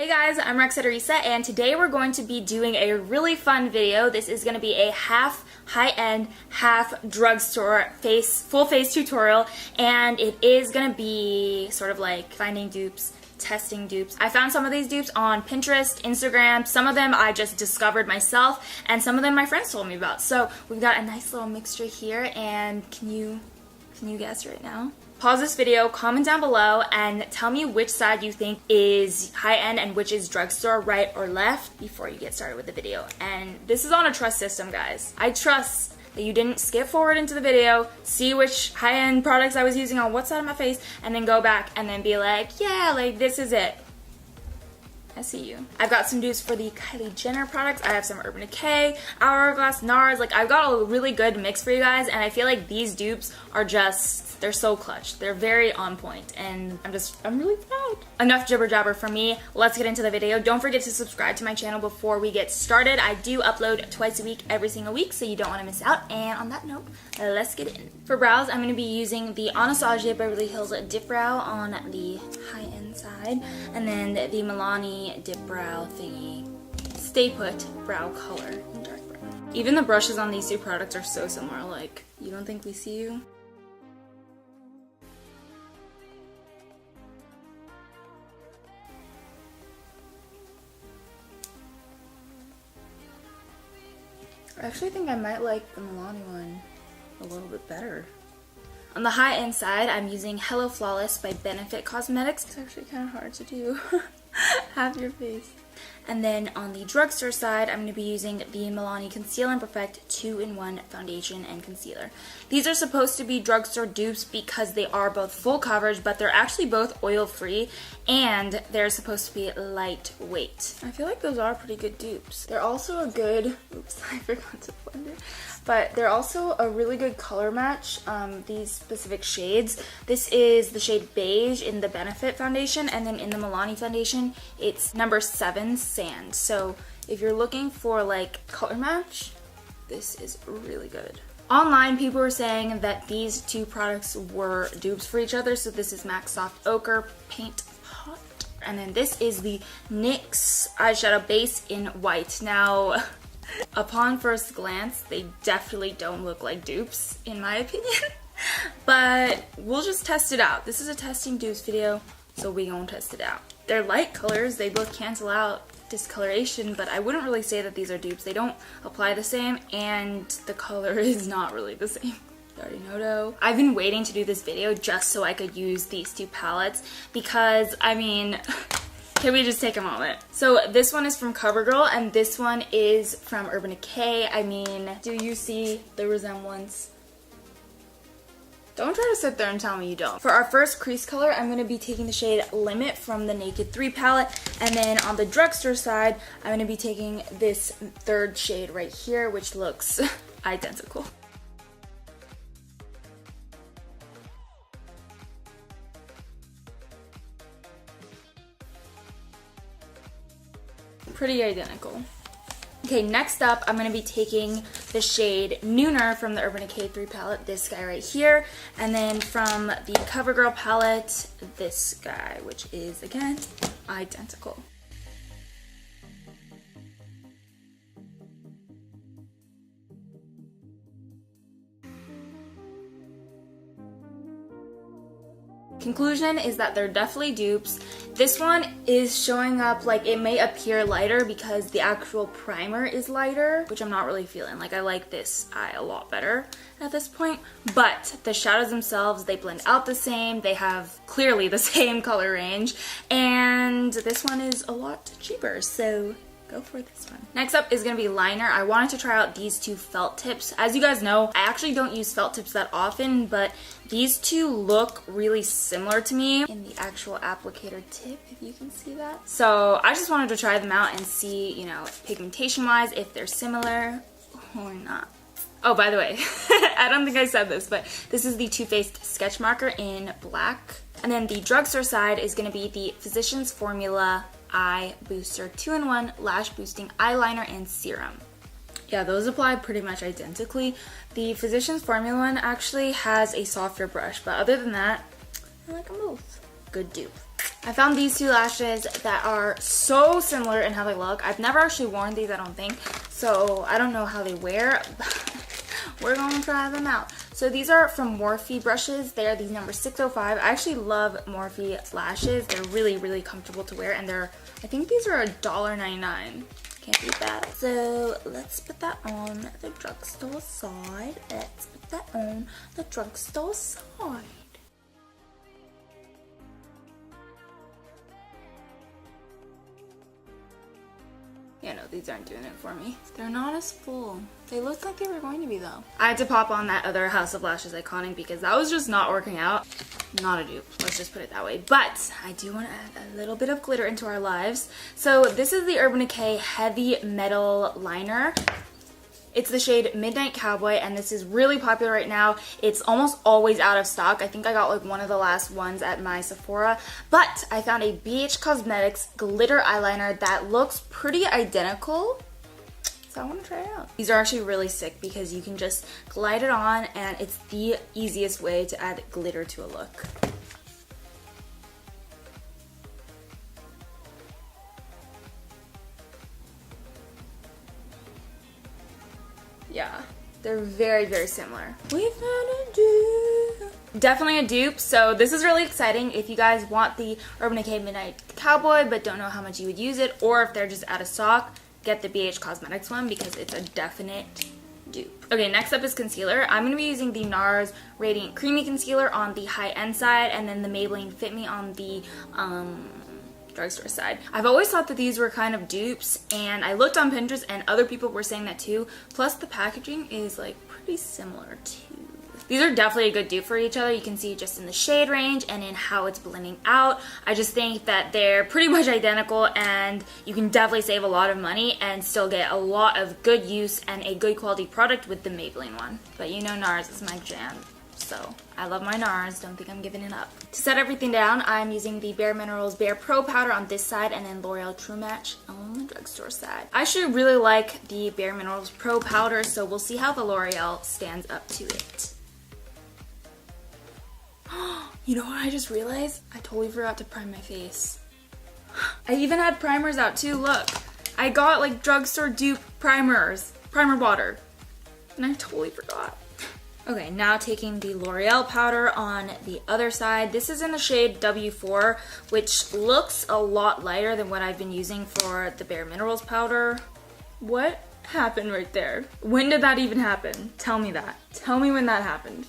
Hey guys, I'm Rexaterisa, and today we're going to be doing a really fun video. This is going to be a half high-end, half drugstore full face tutorial, and it is going to be sort of like finding dupes, testing dupes. I found some of these dupes on Pinterest, Instagram. Some of them I just discovered myself, and some of them my friends told me about. So we've got a nice little mixture here, and can you guess right now? Pause this video, comment down below, and tell me which side you think is high-end and which is drugstore, right or left, before you get started with the video. And this is on a trust system, guys. I trust that you didn't skip forward into the video, see which high-end products I was using on what side of my face, and then go back and then be like, yeah, like this is it. I see you. I've got some dupes for the Kylie Jenner products. I have some Urban Decay, Hourglass, NARS. Like, I've got a really good mix for you guys, and I feel like these dupes are just, they're so clutch. They're very on point, and I'm really proud. Enough jibber jabber from me. Let's get into the video. Don't forget to subscribe to my channel before we get started. I do upload twice a week, every single week, so you don't want to miss out. And on that note, let's get in. For brows, I'm going to be using the Anastasia Beverly Hills Dip Brow on the high-end side, and then the Milani Dip Brow thingy Stay Put brow color in dark brown. Even the brushes on these two products are so similar. Like, you don't think we see you? I actually think I might like the Milani one a little bit better. On the high-end side, I'm using Hello Flawless by Benefit Cosmetics. It's actually kind of hard to do. Half your face. And then on the drugstore side, I'm going to be using the Milani Conceal and Perfect 2-in-1 Foundation and Concealer. These are supposed to be drugstore dupes because they are both full coverage, but they're actually both oil-free, and they're supposed to be lightweight. I feel like those are pretty good dupes. They're also a good, oops, I forgot to blend it. But they're also a really good color match, these specific shades. This is the shade Beige in the Benefit foundation, and then in the Milani foundation, it's number 7 Sand. So if you're looking for like color match, this is really good. Online, people were saying that these two products were dupes for each other. So this is MAC Soft Ochre Paint Pot. And then this is the NYX eyeshadow base in white. Now, upon first glance, they definitely don't look like dupes, in my opinion. But we'll just test it out. This is a testing dupes video, so we gonna test it out. They're light colors, they both cancel out discoloration, but I wouldn't really say that these are dupes. They don't apply the same, and the color is not really the same. You already know though. I've been waiting to do this video just so I could use these two palettes because, I mean, can we just take a moment? So this one is from CoverGirl and this one is from Urban Decay. I mean, do you see the resemblance? Don't try to sit there and tell me you don't. For our first crease color, I'm going to be taking the shade Limit from the Naked 3 palette. And then on the drugstore side, I'm going to be taking this third shade right here, which looks identical. Pretty identical. Okay, next up, I'm going to be taking the shade Nooner from the Urban Decay 3 palette, this guy right here, and then from the CoverGirl palette, this guy, which is, again, identical. Conclusion is that they're definitely dupes. This one is showing up like it may appear lighter because the actual primer is lighter, which I'm not really feeling. Like, I like this eye a lot better at this point, but the shadows themselves, they blend out the same. They have clearly the same color range, and this one is a lot cheaper, so go for this one. Next up is going to be liner. I wanted to try out these two felt tips. As you guys know, I actually don't use felt tips that often, but these two look really similar to me in the actual applicator tip, if you can see that. So I just wanted to try them out and see, you know, pigmentation wise, if they're similar or not. Oh, by the way, I don't think I said this, but this is the Too Faced Sketch Marker in black. And then the drugstore side is going to be the Physicians Formula Eye Booster 2-in-1 Lash Boosting Eyeliner and Serum. Yeah, those apply pretty much identically. The Physicians Formula one actually has a softer brush, but other than that, I like them both. Good dupe. I found these two lashes that are so similar in how they look. I've never actually worn these, I don't think, so I don't know how they wear. We're gonna try them out. So these are from Morphe brushes. They are these number 605. I actually love Morphe lashes. They're really, really comfortable to wear, and I think these are $1.99. Can't beat that. So let's put that on the drugstore side. Let's put that on the drugstore side. Yeah, no, these aren't doing it for me. They're not as full. They looked like they were going to be, though. I had to pop on that other House of Lashes Iconic because that was just not working out. Not a dupe, let's just put it that way. But I do want to add a little bit of glitter into our lives. So this is the Urban Decay Heavy Metal Liner. It's the shade Midnight Cowboy, and this is really popular right now. It's almost always out of stock. I think I got like one of the last ones at my Sephora. But I found a BH Cosmetics glitter eyeliner that looks pretty identical. So I want to try it out. These are actually really sick because you can just glide it on, and it's the easiest way to add glitter to a look. Yeah, they're very, very similar. We found a dupe. Definitely a dupe, so this is really exciting. If you guys want the Urban Decay Midnight Cowboy but don't know how much you would use it, or if they're just out of stock, get the BH Cosmetics one because it's a definite dupe. Okay, next up is concealer. I'm going to be using the NARS Radiant Creamy Concealer on the high-end side, and then the Maybelline Fit Me on the drugstore side. I've always thought that these were kind of dupes, and I looked on Pinterest and other people were saying that too. Plus the packaging is like pretty similar too. These are definitely a good dupe for each other. You can see just in the shade range and in how it's blending out. I just think that they're pretty much identical, and you can definitely save a lot of money and still get a lot of good use and a good quality product with the Maybelline one. But you know NARS is my jam. So I love my NARS, don't think I'm giving it up. To set everything down, I'm using the Bare Minerals Bare Pro Powder on this side and then L'Oreal True Match on the drugstore side. I actually really like the Bare Minerals Pro Powder, so we'll see how the L'Oreal stands up to it. You know what I just realized? I totally forgot to prime my face. I even had primers out too, look. I got like drugstore dupe primers, primer water, and I totally forgot. Okay, now taking the L'Oreal powder on the other side. This is in the shade W4, which looks a lot lighter than what I've been using for the Bare Minerals powder. What happened right there? When did that even happen? Tell me that. Tell me when that happened.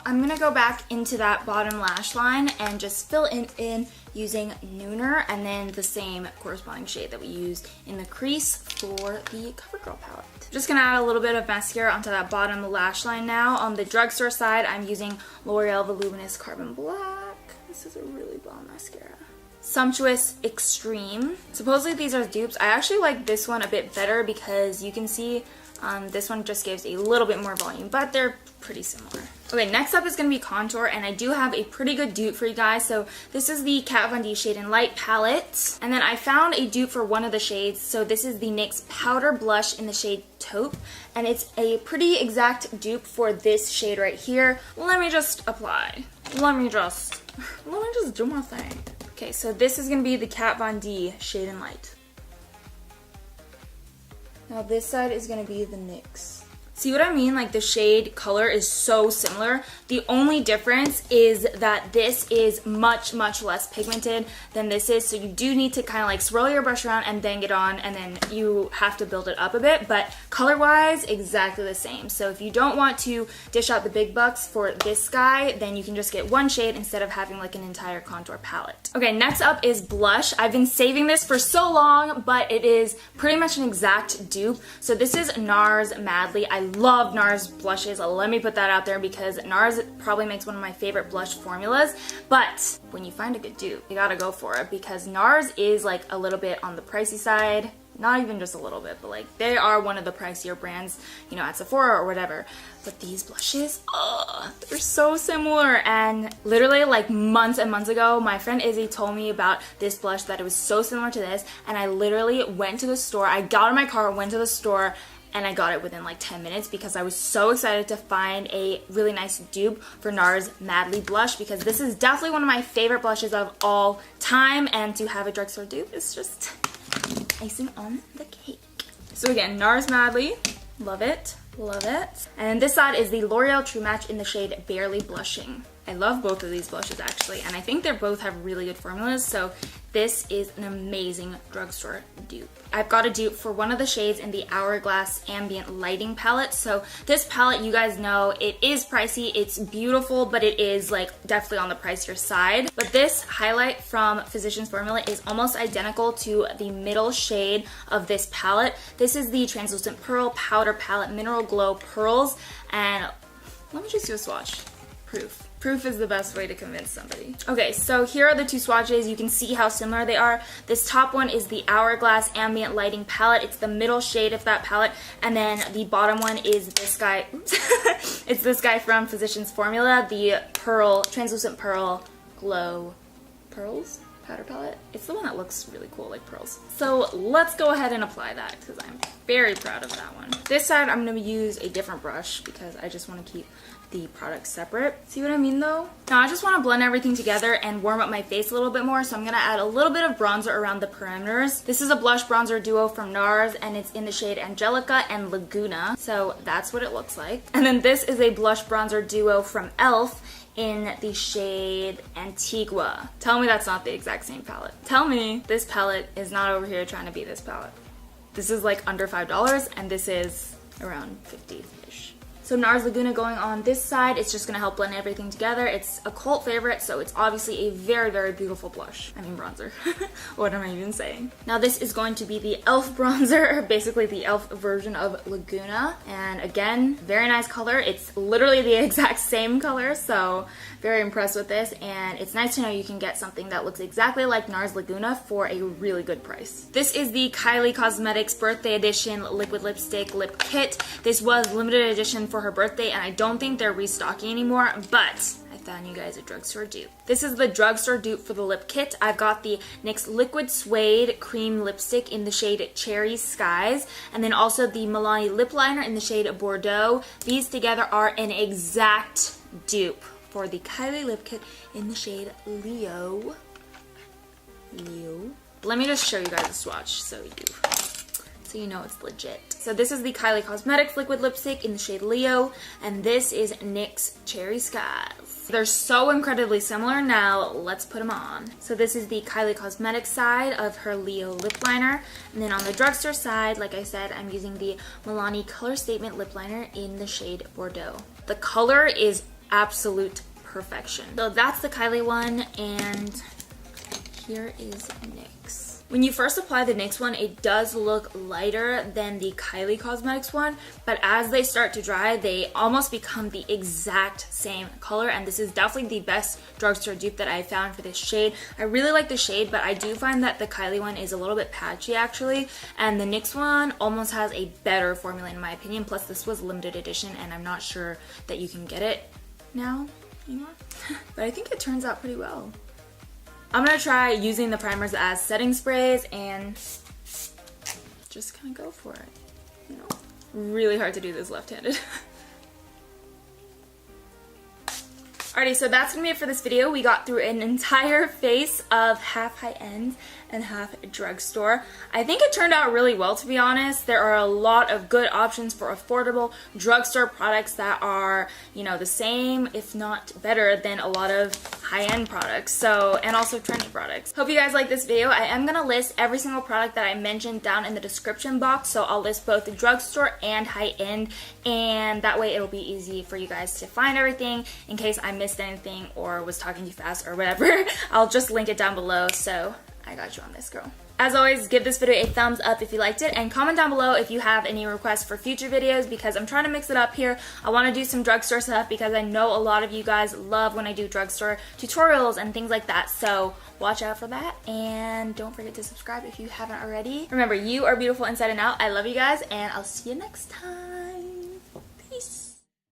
I'm gonna go back into that bottom lash line and just fill in using Nooner, and then the same corresponding shade that we used in the crease for the CoverGirl palette. Just gonna add a little bit of mascara onto that bottom lash line now. On the drugstore side, I'm using L'Oreal Voluminous Carbon Black. This is a really bomb mascara. Sumptuous Extreme. Supposedly these are dupes. I actually like this one a bit better because you can see this one just gives a little bit more volume, but they're pretty similar. Okay, next up is going to be contour, and I do have a pretty good dupe for you guys. So this is the Kat Von D Shade and Light palette, and then I found a dupe for one of the shades. So this is the NYX Powder Blush in the shade Taupe, and it's a pretty exact dupe for this shade right here. Let me just apply. Let me just do my thing. Okay, so this is going to be the Kat Von D Shade and Light. Now this side is going to be the NYX. See what I mean? Like the shade color is so similar. The only difference is that this is much, much less pigmented than this is. So you do need to kind of like swirl your brush around and then get on, and then you have to build it up a bit. But color-wise, exactly the same. So if you don't want to dish out the big bucks for this guy, then you can just get one shade instead of having like an entire contour palette. Okay, next up is blush. I've been saving this for so long, but it is pretty much an exact dupe. So this is NARS Madly. I love NARS blushes. Let me put that out there because NARS probably makes one of my favorite blush formulas. But when you find a good dupe, you gotta go for it because NARS is like a little bit on the pricey side. Not even just a little bit, but like they are one of the pricier brands, you know, at Sephora or whatever. But these blushes, they're so similar. And literally like months and months ago, my friend Izzy told me about this blush, that it was so similar to this. And I literally went to the store, I got in my car, went to the store, and I got it within like 10 minutes because I was so excited to find a really nice dupe for NARS Madly blush, because this is definitely one of my favorite blushes of all time, and to have a drugstore dupe is just icing on the cake. So again, NARS Madly, love it, love it. And this side is the L'Oreal True Match in the shade Barely Blushing. I love both of these blushes actually, and I think they both have really good formulas, so this is an amazing drugstore dupe. I've got a dupe for one of the shades in the Hourglass Ambient Lighting palette. So this palette, you guys know, it is pricey, it's beautiful, but it is like definitely on the pricier side. But this highlight from Physicians Formula is almost identical to the middle shade of this palette. This is the Translucent Pearl Powder Palette Mineral Glow Pearls, and let me just do a swatch. Proof. Proof is the best way to convince somebody. Okay, so here are the two swatches. You can see how similar they are. This top one is the Hourglass Ambient Lighting palette. It's the middle shade of that palette. And then the bottom one is this guy. Oops. It's this guy from Physicians Formula, the Translucent Pearl Glow Pearls powder palette. It's the one that looks really cool, like pearls. So let's go ahead and apply that, because I'm very proud of that one. This side, I'm going to use a different brush because I just want to keep the products separate. See what I mean though? Now I just want to blend everything together and warm up my face a little bit more, so I'm going to add a little bit of bronzer around the perimeters. This is a blush bronzer duo from NARS, and it's in the shade Angelica and Laguna, so that's what it looks like. And then this is a blush bronzer duo from e.l.f. in the shade Antigua. Tell me that's not the exact same palette. Tell me this palette is not over here trying to be this palette. This is like under $5 and this is around 50-ish. So NARS Laguna going on this side, it's just gonna help blend everything together. It's a cult favorite, so it's obviously a very, very beautiful blush. I mean bronzer. What am I even saying? Now this is going to be the e.l.f. bronzer, basically the e.l.f. version of Laguna. And again, very nice color. It's literally the exact same color, so very impressed with this. And it's nice to know you can get something that looks exactly like NARS Laguna for a really good price. This is the Kylie Cosmetics Birthday Edition Liquid Lipstick Lip Kit. This was limited edition for her birthday, and I don't think they're restocking anymore, but I found you guys a drugstore dupe. This is the drugstore dupe for the lip kit. I've got the NYX Liquid Suede Cream Lipstick in the shade Cherry Skies, and then also the Milani Lip Liner in the shade Bordeaux. These together are an exact dupe for the Kylie lip kit in the shade Leo. Let me just show you guys a swatch so you know it's legit. So this is the Kylie Cosmetics Liquid Lipstick in the shade Leo, and this is NYX Cherry Skies. They're so incredibly similar. Now let's put them on. So this is the Kylie Cosmetics side of her Leo lip liner, and then on the drugstore side, like I said, I'm using the Milani Color Statement lip liner in the shade Bordeaux. The color is absolute perfection. So that's the Kylie one, and here is NYX. When you first apply the NYX one, it does look lighter than the Kylie Cosmetics one, but as they start to dry, they almost become the exact same color, and this is definitely the best drugstore dupe that I found for this shade. I really like the shade, but I do find that the Kylie one is a little bit patchy actually, and the NYX one almost has a better formula in my opinion, plus this was limited edition, and I'm not sure that you can get it now anymore, but I think it turns out pretty well. I'm gonna try using the primers as setting sprays and just kind of go for it, you know? Really hard to do this left-handed. Alrighty, so that's gonna be it for this video. We got through an entire face of half high-end and half drugstore. I think it turned out really well, to be honest. There are a lot of good options for affordable drugstore products that are, you know, the same, if not better, than a lot of high-end products, so, and also trendy products. Hope you guys like this video. I am gonna list every single product that I mentioned down in the description box, so I'll list both the drugstore and high-end, and that way it'll be easy for you guys to find everything in case I missed anything or was talking too fast or whatever. I'll just link it down below, so I got you on this, girl. As always, give this video a thumbs up if you liked it, and comment down below if you have any requests for future videos, because I'm trying to mix it up here. I want to do some drugstore stuff because I know a lot of you guys love when I do drugstore tutorials and things like that, so watch out for that, and don't forget to subscribe if you haven't already. Remember, you are beautiful inside and out. I love you guys, and I'll see you next time.